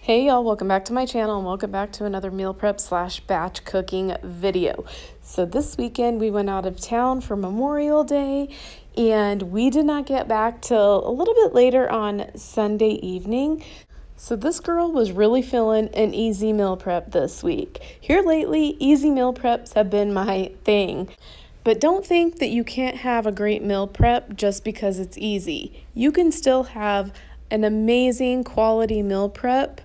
Hey y'all, welcome back to my channel and welcome back to another meal prep / batch cooking video. So this weekend we went out of town for Memorial Day and we did not get back till a little bit later on Sunday evening. So this girl was really feeling an easy meal prep this week. Here lately, easy meal preps have been my thing. But don't think that you can't have a great meal prep just because it's easy. You can still have an amazing quality meal prep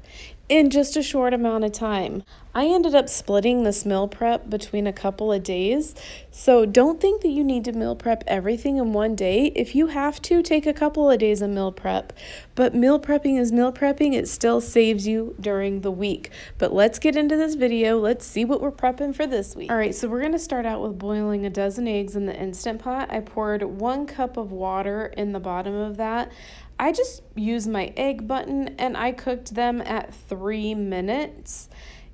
in just a short amount of time. I ended up splitting this meal prep between a couple of days, so don't think that you need to meal prep everything in one day. If you have to, take a couple of days of meal prep. But meal prepping is meal prepping. It still saves you during the week. But let's get into this video. Let's see what we're prepping for this week. All right, so we're going to start out with boiling a dozen eggs in the Instant Pot. I poured 1 cup of water in the bottom of that. I just used my egg button and I cooked them at 3 minutes.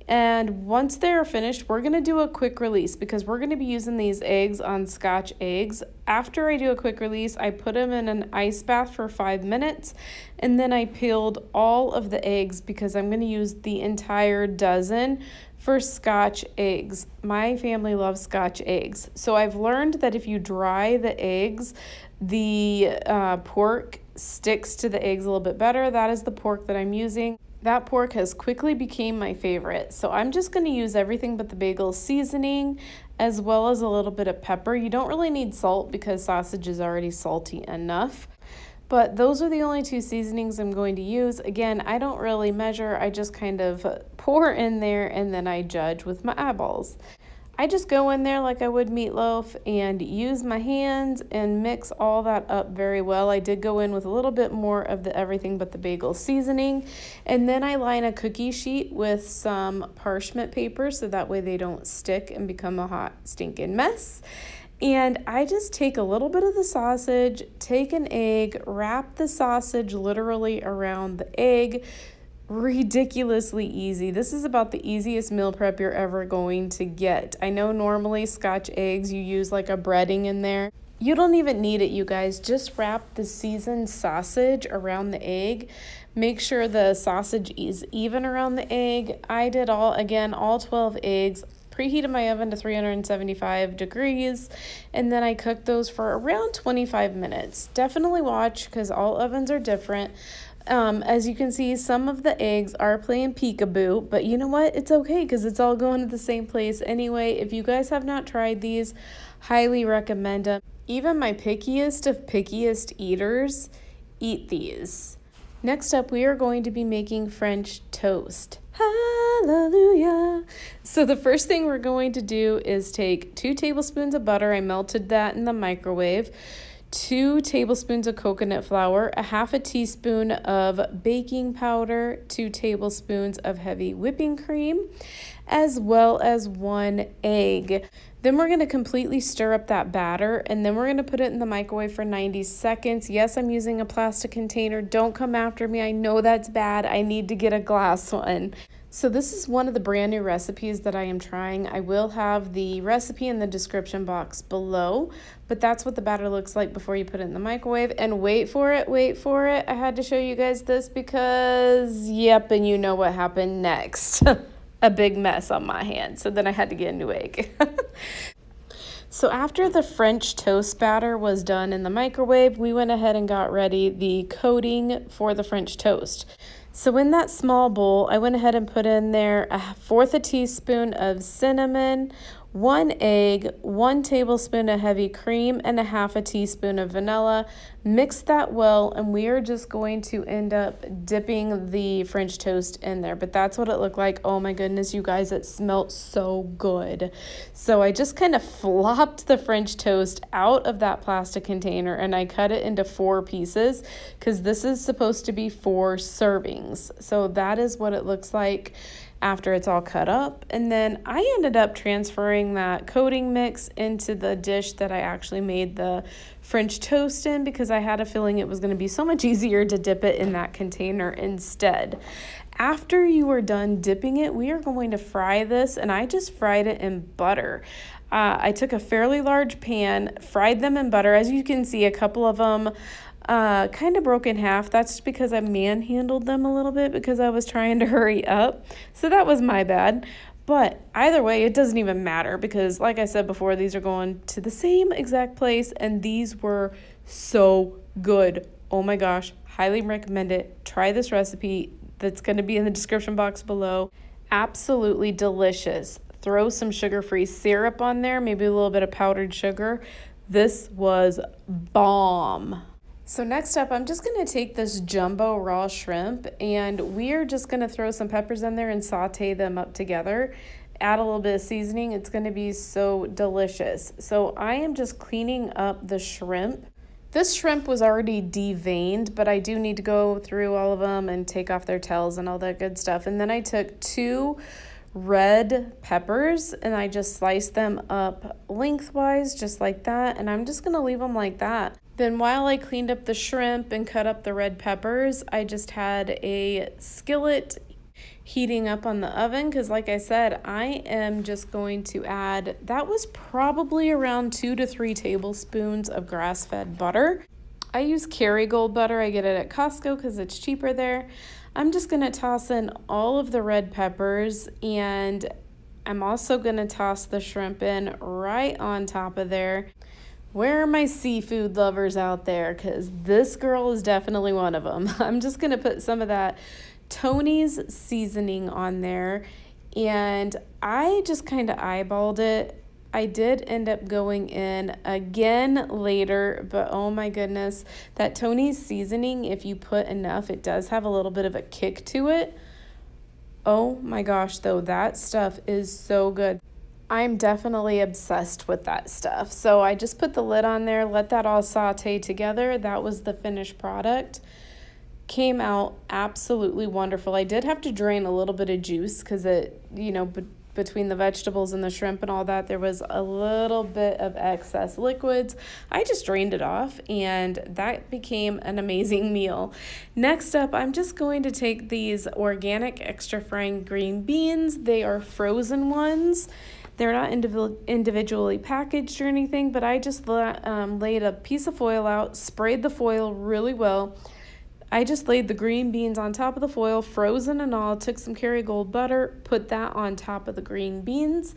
And once they're finished, we're going to do a quick release because we're going to be using these eggs on Scotch Eggs. After I do a quick release, I put them in an ice bath for 5 minutes and then I peeled all of the eggs because I'm going to use the entire dozen for Scotch eggs. My family loves Scotch eggs. So I've learned that if you dry the eggs, the pork sticks to the eggs a little bit better. That is the pork that I'm using. That pork has quickly became my favorite. So I'm just going to use everything but the bagel seasoning as well as a little bit of pepper. You don't really need salt because sausage is already salty enough. But those are the only 2 seasonings I'm going to use. Again, I don't really measure. I just kind of pour in there and then I judge with my eyeballs. I just go in there like I would meatloaf and use my hands and mix all that up very well. I did go in with a little bit more of the everything but the bagel seasoning. And then I line a cookie sheet with some parchment paper so that way they don't stick and become a hot stinking mess. And I just take a little bit of the sausage, take an egg, wrap the sausage literally around the egg. Ridiculously easy. This is about the easiest meal prep you're ever going to get. I know normally Scotch eggs, you use like a breading in there. You don't even need it, you guys. Just wrap the seasoned sausage around the egg. Make sure the sausage is even around the egg. I did all 12 eggs. Preheated my oven to 375 degrees, and then I cooked those for around 25 minutes. Definitely watch because all ovens are different. As you can see, some of the eggs are playing peekaboo, but you know what? It's okay because it's all going to the same place anyway. If you guys have not tried these, highly recommend them. Even my pickiest of pickiest eaters eat these. Next up, we are going to be making French toast. Hallelujah. So the first thing we're going to do is take 2 tablespoons of butter. I melted that in the microwave. 2 tablespoons of coconut flour, a half a teaspoon of baking powder, 2 tablespoons of heavy whipping cream, as well as 1 egg. Then we're going to completely stir up that batter, and then we're going to put it in the microwave for 90 seconds. Yes, I'm using a plastic container. Don't come after me. I know that's bad. I need to get a glass one. So this is one of the brand new recipes that I am trying. I will have the recipe in the description box below, but that's what the batter looks like before you put it in the microwave. And wait for it. I had to show you guys this because, yep, and you know what happened next. A big mess on my hand. So then I had to get a new egg. So after the French toast batter was done in the microwave, we went ahead and got ready the coating for the French toast. So in that small bowl, I went ahead and put in there 1/4 teaspoon of cinnamon, 1 egg, 1 tablespoon of heavy cream, and 1/2 teaspoon of vanilla. Mix that well, and we are just going to end up dipping the French toast in there. But that's what it looked like. Oh my goodness, you guys, it smelled so good. So I just kind of flopped the French toast out of that plastic container, and I cut it into 4 pieces because this is supposed to be 4 servings. So that is what it looks like after it's all cut up. And then I ended up transferring that coating mix into the dish that I actually made the French toast in because I had a feeling it was going to be so much easier to dip it in that container instead. After you are done dipping it, we are going to fry this, and I just fried it in butter. I took a fairly large pan, fried them in butter. As you can see, a couple of them kind of broke in half. That's just because I manhandled them a little bit because I was trying to hurry up. So that was my bad. But either way, it doesn't even matter because, like I said before, these are going to the same exact place, and these were so good. Oh my gosh, highly recommend it. Try this recipe that's going to be in the description box below. Absolutely delicious. Throw some sugar-free syrup on there, maybe a little bit of powdered sugar. This was bomb. So next up, I'm just going to take this jumbo raw shrimp, and we are just going to throw some peppers in there and saute them up together. Add a little bit of seasoning. It's going to be so delicious. So I am just cleaning up the shrimp. This shrimp was already deveined, but I do need to go through all of them and take off their tails and all that good stuff. And then I took 2 red peppers and I just sliced them up lengthwise just like that, and I'm just going to leave them like that. Then while I cleaned up the shrimp and cut up the red peppers, I just had a skillet heating up on the oven because, like I said, I am just going to add, that was probably around 2 to 3 tablespoons of grass-fed butter. I use Kerrygold butter. I get it at Costco because it's cheaper there. I'm just going to toss in all of the red peppers, and I'm also going to toss the shrimp in right on top of there. Where are my seafood lovers out there? Because this girl is definitely one of them. I'm just going to put some of that Tony's seasoning on there, and I just kind of eyeballed it. I did end up going in again later, but oh my goodness, that Tony's seasoning, if you put enough, it does have a little bit of a kick to it. Oh my gosh, though, that stuff is so good. I'm definitely obsessed with that stuff. So I just put the lid on there, let that all saute together. That was the finished product. Came out absolutely wonderful. I did have to drain a little bit of juice because it, between the vegetables and the shrimp and all that, there was a little bit of excess liquids. I just drained it off, and that became an amazing meal. Next up, I'm just going to take these organic extra frying green beans. They are frozen ones. They're not individually packaged or anything, but I just laid a piece of foil out, sprayed the foil really well. I just laid the green beans on top of the foil, frozen and all, took some Kerrygold butter, put that on top of the green beans.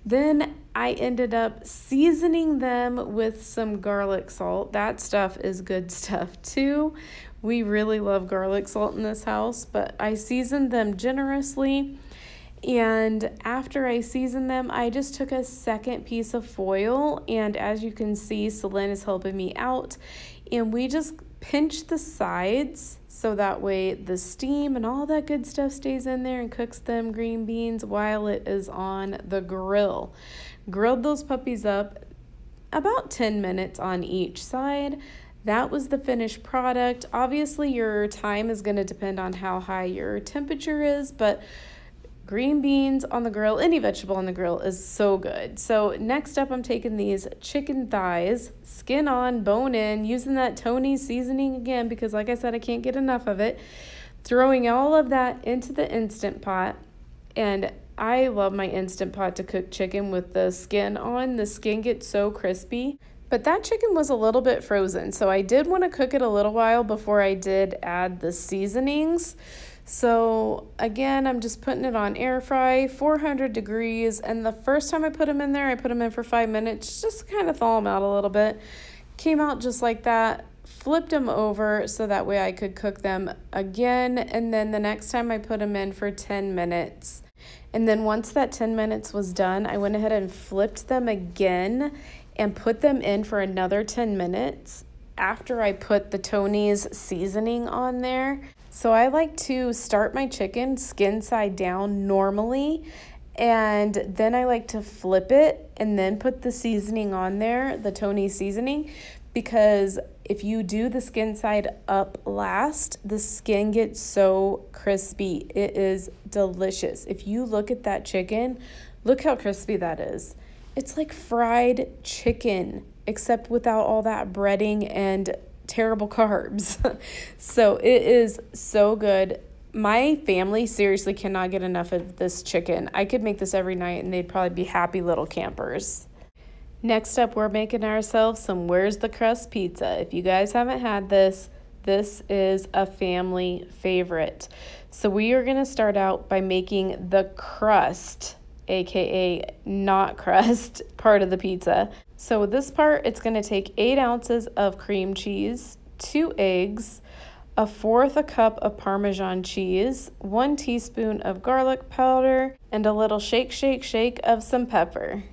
Then I ended up seasoning them with some garlic salt. That stuff is good stuff too. We really love garlic salt in this house, but I seasoned them generously. And after I seasoned them, I just took a second piece of foil, and as you can see, Celine is helping me out, and we just pinch the sides so that way the steam and all that good stuff stays in there and cooks them green beans while it is on the grill. Grilled those puppies up about 10 minutes on each side. That was the finished product. Obviously, your time is going to depend on how high your temperature is, but green beans on the grill, any vegetable on the grill is so good. So next up, I'm taking these chicken thighs, skin on, bone in, using that Tony's seasoning again because, like I said, I can't get enough of it. Throwing all of that into the Instant Pot, and I love my Instant Pot to cook chicken with the skin on. The skin gets so crispy. But that chicken was a little bit frozen, so I did want to cook it a little while before I did add the seasonings. So again, I'm just putting it on air fry, 400 degrees, and the first time I put them in there, I put them in for 5 minutes just to kind of thaw them out a little bit. Came out just like that, flipped them over so that way I could cook them again, and then the next time I put them in for 10 minutes. And then once that 10 minutes was done, I went ahead and flipped them again and put them in for another 10 minutes after I put the Tony's seasoning on there. So I like to start my chicken skin side down normally, and then I like to flip it and then put the seasoning on there, the Tony's seasoning, because if you do the skin side up last, the skin gets so crispy. It is delicious. If you look at that chicken, look how crispy that is. It's like fried chicken, except without all that breading and terrible carbs. So it is so good. My family seriously cannot get enough of this chicken. I could make this every night and they'd probably be happy little campers. Next up, we're making ourselves some Where's the Crust pizza. If you guys haven't had this, this is a family favorite. So we are going to start out by making the crust, aka not crust, part of the pizza. So with this part, it's going to take 8 ounces of cream cheese, 2 eggs, 1/4 cup of Parmesan cheese, 1 teaspoon of garlic powder, and a little shake of some pepper.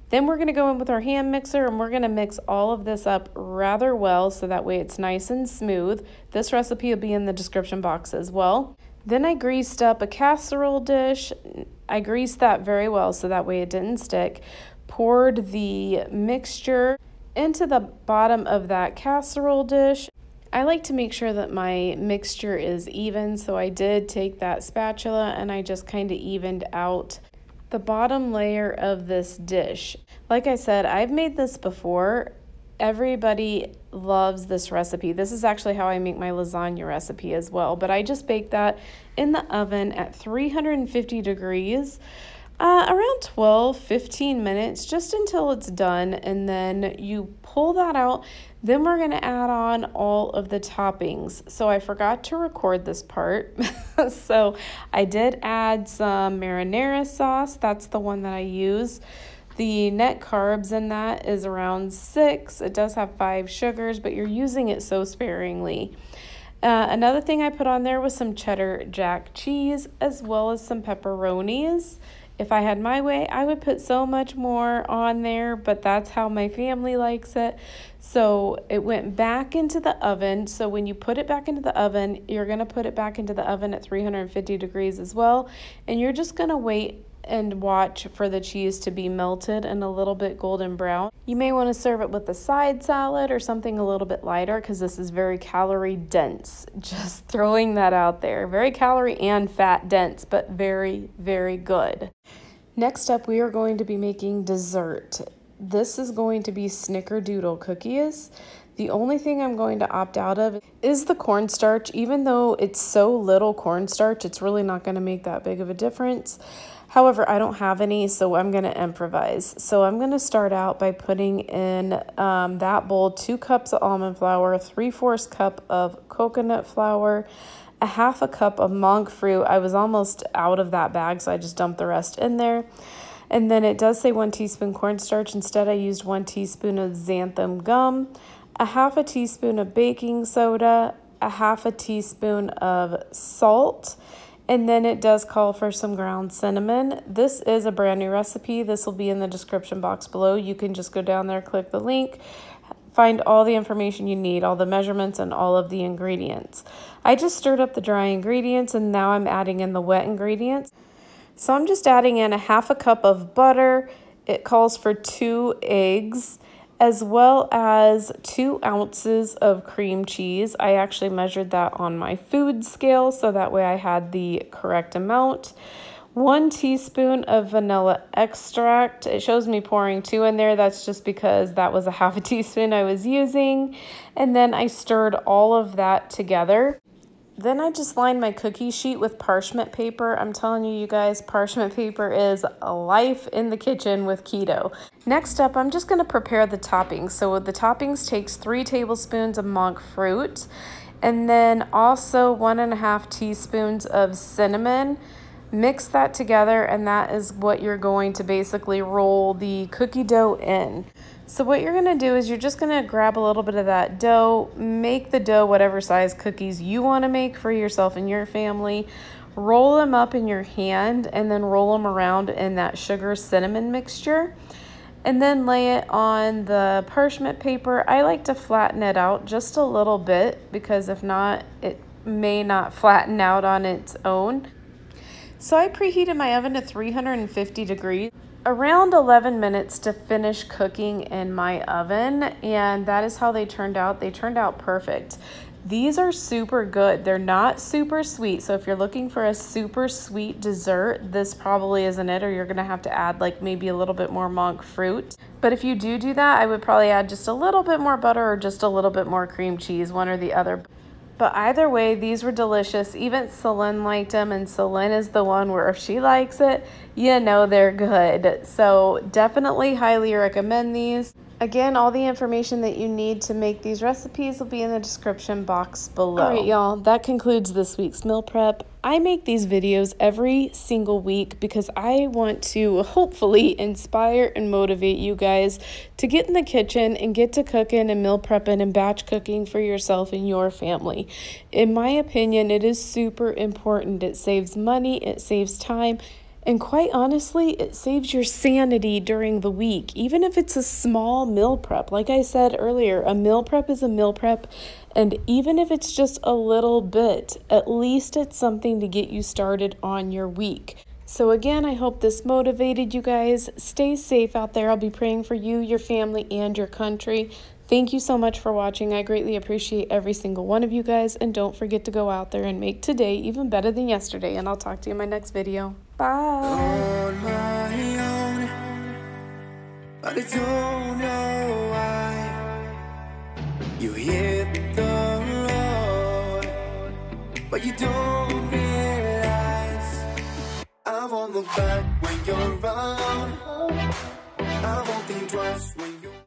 Then we're going to go in with our hand mixer and we're going to mix all of this up rather well so that way it's nice and smooth. This recipe will be in the description box as well. Then I greased up a casserole dish. I greased that very well so that way it didn't stick. Poured the mixture into the bottom of that casserole dish. I like to make sure that my mixture is even, so I did take that spatula and I just kind of evened out the bottom layer of this dish. Like I said, I've made this before. Everybody loves this recipe. This is actually how I make my lasagna recipe as well, but I just baked that in the oven at 350 degrees, around 12-15 minutes, just until it's done, and then you pull that out. Then we're going to add on all of the toppings. So I forgot to record this part. So I did add some marinara sauce. That's the one that I use. The net carbs in that is around 6. It does have 5 sugars, but you're using it so sparingly. Another thing I put on there was some cheddar jack cheese, as well as some pepperonis. If I had my way, I would put so much more on there, but that's how my family likes it. So it went back into the oven. So when you put it back into the oven, you're going to put it back into the oven at 350 degrees as well. And you're just going to wait and watch for the cheese to be melted and a little bit golden brown. You may want to serve it with a side salad or something a little bit lighter because this is very calorie dense. Just throwing that out there. Very calorie and fat dense, but very, very good. Next up, we are going to be making dessert. This is going to be Snicker Doodle cookies. The only thing I'm going to opt out of is the cornstarch. Even though it's so little cornstarch, it's really not going to make that big of a difference. However, I don't have any, so I'm going to improvise. So I'm going to start out by putting in that bowl 2 cups of almond flour, 3/4 cup of coconut flour, 1/2 cup of monk fruit. I was almost out of that bag, so I just dumped the rest in there. And then it does say 1 teaspoon cornstarch. Instead, I used 1 teaspoon of xanthan gum, 1/2 teaspoon of baking soda, 1/2 teaspoon of salt, and then it does call for some ground cinnamon. This is a brand new recipe. This will be in the description box below. You can just go down there, click the link, find all the information you need, all the measurements and all of the ingredients. I just stirred up the dry ingredients and now I'm adding in the wet ingredients. So I'm just adding in 1/2 cup of butter. It calls for 2 eggs, as well as 2 ounces of cream cheese. I actually measured that on my food scale, so that way I had the correct amount. 1 teaspoon of vanilla extract. It shows me pouring 2 in there. That's just because that was a 1/2 teaspoon I was using. And then I stirred all of that together. Then I just lined my cookie sheet with parchment paper. I'm telling you guys, parchment paper is a life in the kitchen with keto. Next up, I'm just going to prepare the toppings. So the toppings takes 3 tablespoons of monk fruit, and then also 1.5 teaspoons of cinnamon. Mix that together, and that is what you're going to basically roll the cookie dough in. So what you're going to do is you're just going to grab a little bit of that dough, make the dough whatever size cookies you want to make for yourself and your family, roll them up in your hand, and then roll them around in that sugar cinnamon mixture, and then lay it on the parchment paper. I like to flatten it out just a little bit because if not, it may not flatten out on its own. So I preheated my oven to 350 degrees. Around 11 minutes to finish cooking in my oven, and that is how they turned out. They turned out perfect. These are super good. They're not super sweet, so if you're looking for a super sweet dessert, this probably isn't it, or you're gonna have to add like maybe a little bit more monk fruit. But if you do that, I would probably add just a little bit more butter or just a little bit more cream cheese, one or the other. But either way, these were delicious. Even Celine liked them, and Celine is the one where if she likes it, you know they're good. So definitely highly recommend these. Again, all the information that you need to make these recipes will be in the description box below. All right, y'all, that concludes this week's meal prep. I make these videos every single week because I want to hopefully inspire and motivate you guys to get in the kitchen and get to cooking and meal prepping and batch cooking for yourself and your family. In my opinion, it is super important. It saves money, it saves time, and quite honestly, it saves your sanity during the week, even if it's a small meal prep. Like I said earlier, a meal prep is a meal prep, and even if it's just a little bit, at least it's something to get you started on your week. So again, I hope this motivated you guys. Stay safe out there. I'll be praying for you, your family, and your country. Thank you so much for watching. I greatly appreciate every single one of you guys, and don't forget to go out there and make today even better than yesterday, and I'll talk to you in my next video. Bye. On my own, but I don't know why you hit the road, but you don't realize I'm on the back when you're around. I won't think twice when you're